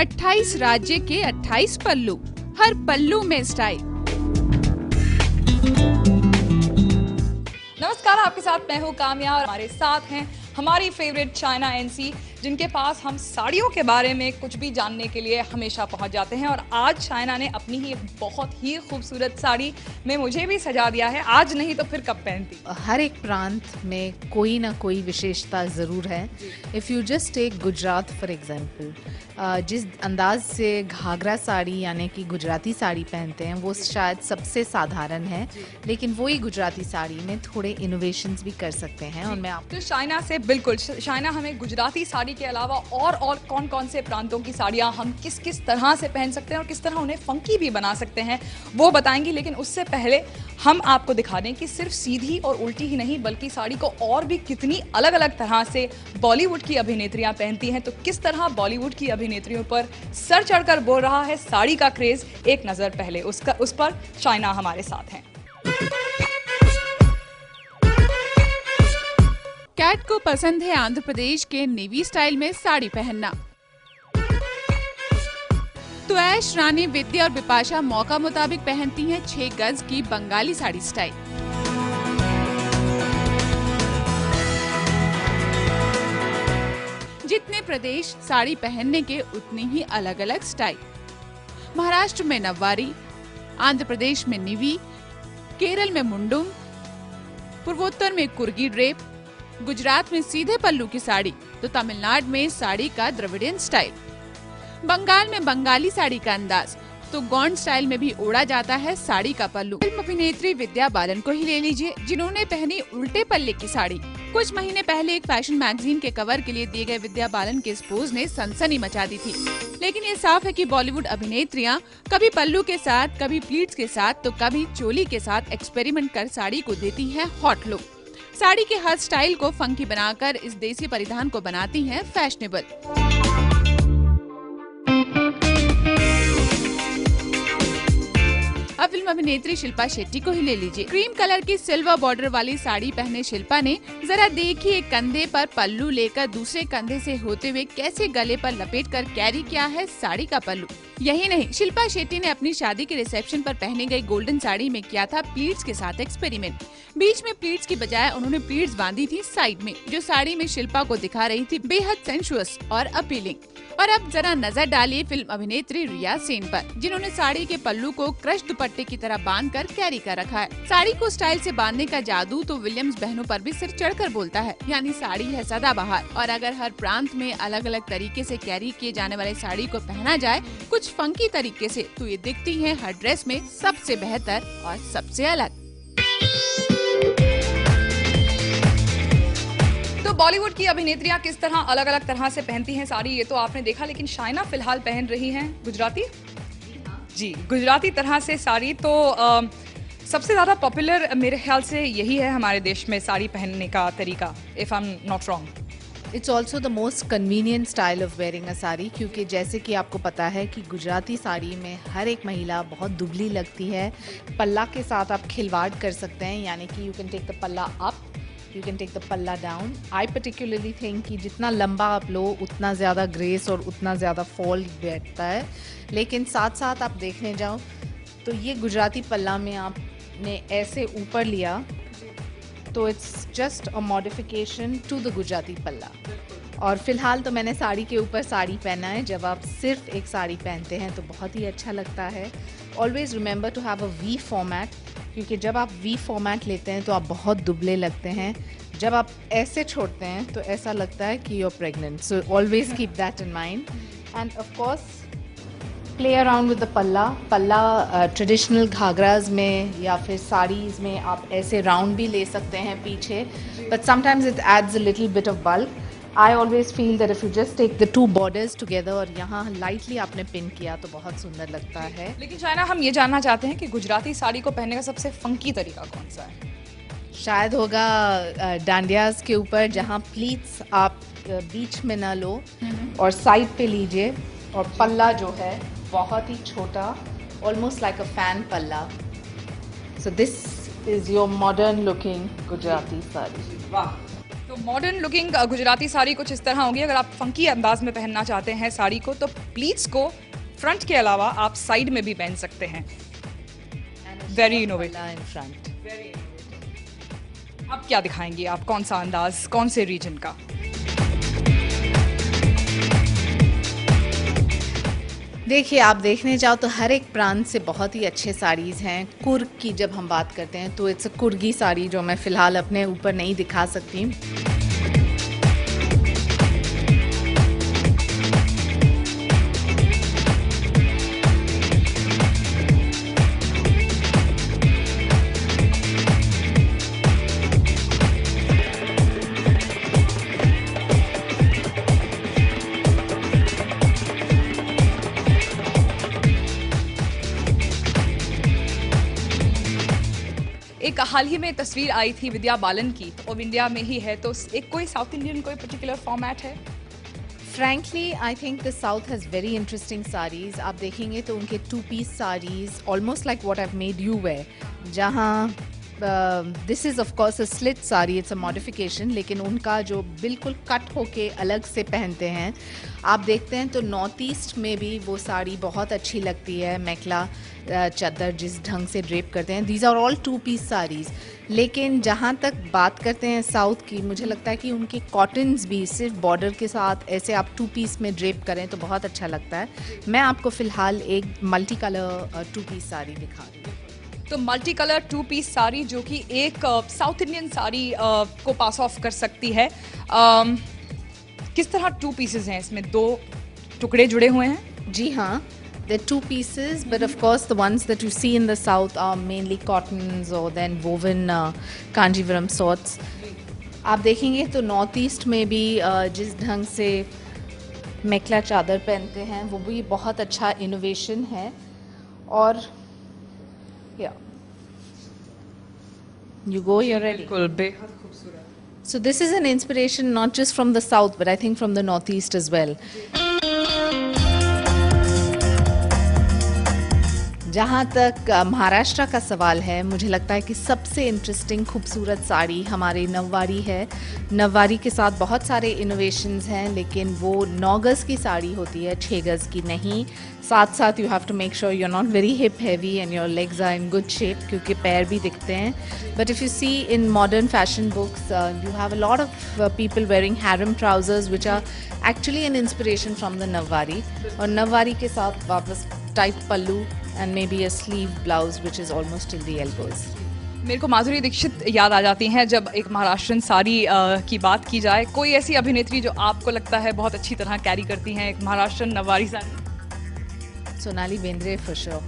28 राज्य के 28 पल्लू, हर पल्लू में स्टाइल। नमस्कार, आपके साथ मैं हूँ काम्या और हमारे साथ हैं हमारी फेवरेट चाइना एनसी, जिनके पास हम साड़ियों के बारे में कुछ भी जानने के लिए हमेशा पहुंच जाते हैं। और आज चाइना ने अपनी ही एक बहुत ही खूबसूरत साड़ी में मुझे भी सजा दिया है। आज नहीं तो फिर कब पहनती। हर एक प्रांत में कोई ना कोई विशेषता ज़रूर है। If you just take Gujarat for example, जिस अंदाज से घाघरा साड़ी यानी कि गुजराती साड़ी पहनते हैं वो शायद सबसे साधारण है, लेकिन वही गुजराती साड़ी में थोड़े इनोवेशंस भी कर सकते हैं। और मैं तो चाइना से बिल्कुल, चाइना हमें गुजराती साड़ी के अलावा और कौन कौन से प्रांतों की साड़ियां हम किस किस तरह से पहन सकते हैं और किस तरह उन्हें फंकी भी बना सकते हैं वो बताएंगी। लेकिन उससे पहले हम आपको दिखा दें कि सिर्फ सीधी और उल्टी ही नहीं बल्कि साड़ी को और भी कितनी अलग अलग तरह से बॉलीवुड की अभिनेत्रियां पहनती हैं। तो किस तरह बॉलीवुड की अभिनेत्रियों पर सर चढ़कर बोल रहा है साड़ी का क्रेज, एक नजर पहले उस पर चाइना हमारे साथ हैं। कैट को पसंद है आंध्र प्रदेश के नेवी स्टाइल में साड़ी पहनना। तो ऐश, रानी, विद्या और बिपाशा मौका मुताबिक पहनती हैं 6 गज की बंगाली साड़ी स्टाइल। जितने प्रदेश साड़ी पहनने के उतनी ही अलग अलग स्टाइल। महाराष्ट्र में नववारी, आंध्र प्रदेश में निवी, केरल में मुंडुम, पूर्वोत्तर में कुर्गी ड्रेप, गुजरात में सीधे पल्लू की साड़ी, तो तमिलनाडु में साड़ी का द्रविडियन स्टाइल, बंगाल में बंगाली साड़ी का अंदाज, तो गौंड स्टाइल में भी ओढ़ा जाता है साड़ी का पल्लू। फिल्म अभिनेत्री विद्या बालन को ही ले लीजिए, जिन्होंने पहनी उल्टे पल्ले की साड़ी। कुछ महीने पहले एक फैशन मैगजीन के कवर के लिए दिए गए विद्या बालन के इस पोज ने सनसनी मचा दी थी। लेकिन ये साफ है कि बॉलीवुड अभिनेत्रियां कभी पल्लू के साथ, कभी प्लीट्स के साथ, तो कभी चोली के साथ एक्सपेरिमेंट कर साड़ी को देती हैं हॉट लुक। साड़ी के हर स्टाइल को फंकी बनाकर इस देसी परिधान को बनाती हैं फैशनेबल। अब फिल्म अभिनेत्री शिल्पा शेट्टी को ही ले लीजिए। क्रीम कलर की सिल्वर बॉर्डर वाली साड़ी पहने शिल्पा ने जरा देखिए कंधे पर पल्लू लेकर दूसरे कंधे से होते हुए कैसे गले पर लपेटकर कैरी किया है साड़ी का पल्लू। यही नहीं, शिल्पा शेट्टी ने अपनी शादी के रिसेप्शन पर पहनी गई गोल्डन साड़ी में किया था प्लीट्स के साथ एक्सपेरिमेंट। बीच में प्लीट्स की बजाय उन्होंने प्लीट्स बांधी थी साइड में, जो साड़ी में शिल्पा को दिखा रही थी बेहद सेंशुअस और अपीलिंग। और अब जरा नजर डालिए फिल्म अभिनेत्री रिया सेन पर, जिन्होंने साड़ी के पल्लू को क्रश दुपट्टे की तरह बांधकर कैरी कर रखा है। साड़ी को स्टाइल से बांधने का जादू तो विलियम्स बहनों पर भी सिर चढ़कर बोलता है, यानी साड़ी है सदाबहार। और अगर हर प्रांत में अलग अलग तरीके से कैरी किए जाने वाली साड़ी को पहना जाए कुछ फंकी तरीके से, तो ये दिखती है हर ड्रेस में सबसे बेहतर और सबसे अलग। तो बॉलीवुड की अभिनेत्रियां किस तरह अलग अलग तरह से पहनती हैं साड़ी, ये तो आपने देखा। लेकिन शाइना फिलहाल पहन रही हैं गुजराती, जी गुजराती तरह से साड़ी। तो सबसे ज़्यादा पॉपुलर मेरे ख्याल से यही है हमारे देश में साड़ी पहनने का तरीका, if I am not wrong. It's also the most convenient style of wearing a sari, क्योंकि जैसे कि आपको पता है कि गुजराती साड़ी में हर एक महिला बहुत दुबली लगती है। पल्ला के साथ आप खिलवाड़ कर सकते हैं, यानी कि you can take the palla up, you can take the palla down. I particularly think कि जितना लंबा आप लो उतना ज़्यादा ग्रेस और उतना ज़्यादा फॉल बैठता है। लेकिन साथ साथ आप देखने जाओ तो ये गुजराती पल्ला में आपने ऐसे ऊपर लिया तो it's just a modification to the Gujarati palla. और फिलहाल तो मैंने साड़ी के ऊपर साड़ी पहना है। जब आप सिर्फ एक साड़ी पहनते हैं तो बहुत ही अच्छा लगता है। Always remember to have a V format, क्योंकि जब आप वी फॉर्मेट लेते हैं तो आप बहुत दुबले लगते हैं। जब आप ऐसे छोड़ते हैं तो ऐसा लगता है कि you are pregnant. So always keep that in mind. And of course play around with the palla traditional घाघराज में या फिर साड़ीज़ में आप ऐसे राउंड भी ले सकते हैं पीछे, but sometimes it adds a little bit of bulk. I always feel that if you just take the 2 borders together और यहाँ लाइटली आपने पिन किया तो बहुत सुंदर लगता है। लेकिन चाइना, हम ये जानना चाहते हैं कि गुजराती साड़ी को पहनने का सबसे फंकी तरीका कौन सा है? शायद होगा डांडियाज के ऊपर, जहाँ प्लीट्स आप बीच में ना लो और साइड पे लीजिए, और पल्ला जो है बहुत ही छोटा, ऑलमोस्ट लाइक अ फैन पल्ला। So this is your modern looking Gujarati sari. वाह, तो मॉडर्न लुकिंग गुजराती साड़ी कुछ इस तरह होगी। अगर आप फंकी अंदाज में पहनना चाहते हैं साड़ी को तो प्लीट्स को फ्रंट के अलावा आप साइड में भी पहन सकते हैं। Very innovative in front. अब क्या दिखाएंगी आप, कौन सा अंदाज, कौन से रीजन का? देखिए, आप देखने जाओ तो हर एक प्रांत से बहुत ही अच्छे साड़ीज़ हैं। कुर्ग की जब हम बात करते हैं तो इट्स अ कुर्गी साड़ी, जो मैं फ़िलहाल अपने ऊपर नहीं दिखा सकती। एक हाल ही में तस्वीर आई थी विद्या बालन की, तो अब इंडिया में ही है, तो एक कोई साउथ इंडियन कोई पर्टिकुलर फॉर्मेट है? Frankly, I think the South has very interesting sarees. आप देखेंगे तो उनके 2-piece sarees, almost like what I've made you wear. जहाँ this is of course a slit saree, it's a modification, लेकिन उनका जो बिल्कुल कट होके अलग से पहनते हैं, आप देखते हैं तो नॉर्थ ईस्ट में भी वो साड़ी बहुत अच्छी लगती है। मेखला चादर जिस ढंग से ड्रेप करते हैं, these are all 2-piece saris. लेकिन जहाँ तक बात करते हैं साउथ की, मुझे लगता है कि उनकी कॉटन्स भी सिर्फ बॉर्डर के साथ ऐसे आप 2-piece में ड्रेप करें तो बहुत अच्छा लगता है। मैं आपको फ़िलहाल एक मल्टी कलर 2-piece साड़ी दिखा रही हूँ। तो मल्टी कलर 2-piece साड़ी जो कि एक साउथ इंडियन साड़ी को पास ऑफ कर सकती है। किस तरह 2 pieces हैं इसमें, 2 टुकड़े जुड़े हुए हैं? जी हाँ, they're 2 pieces, but of course the ones that you see in the south are mainly cottons or then woven Kanjivaram sorts. आप देखेंगे तो नॉर्थ ईस्ट में भी जिस ढंग से मेखला चादर पहनते हैं वो भी बहुत अच्छा इनोवेशन है। और you go, you're ready. बिल्कुल, बेहद खूबसूरत। So this is an inspiration not just from the south, but I think from the northeast as well. जहाँ तक महाराष्ट्र का सवाल है, मुझे लगता है कि सबसे इंटरेस्टिंग खूबसूरत साड़ी हमारी नववारी है। नववारी के साथ बहुत सारे इनोवेशंस हैं, लेकिन वो 9 गज़ की साड़ी होती है, 6 गज़ की नहीं। साथ साथ you have to make sure you are not very hip heavy and your legs are in good shape, क्योंकि पैर भी दिखते हैं। But if you see in modern fashion books you have a lot of people wearing harem trousers which are actually an inspiration from the nauvari. और नववारी के साथ वापस tight पल्लू and maybe a sleeve blouse which is almost till the elbows. मेरे को माधुरी दीक्षित याद आ जाती हैं जब एक महाराष्ट्रन साड़ी की बात की जाए। कोई ऐसी अभिनेत्री जो आपको लगता है बहुत अच्छी तरह कैरी करती हैं एक Maharashtrian नववारी sari? Sonali Bendre for sure.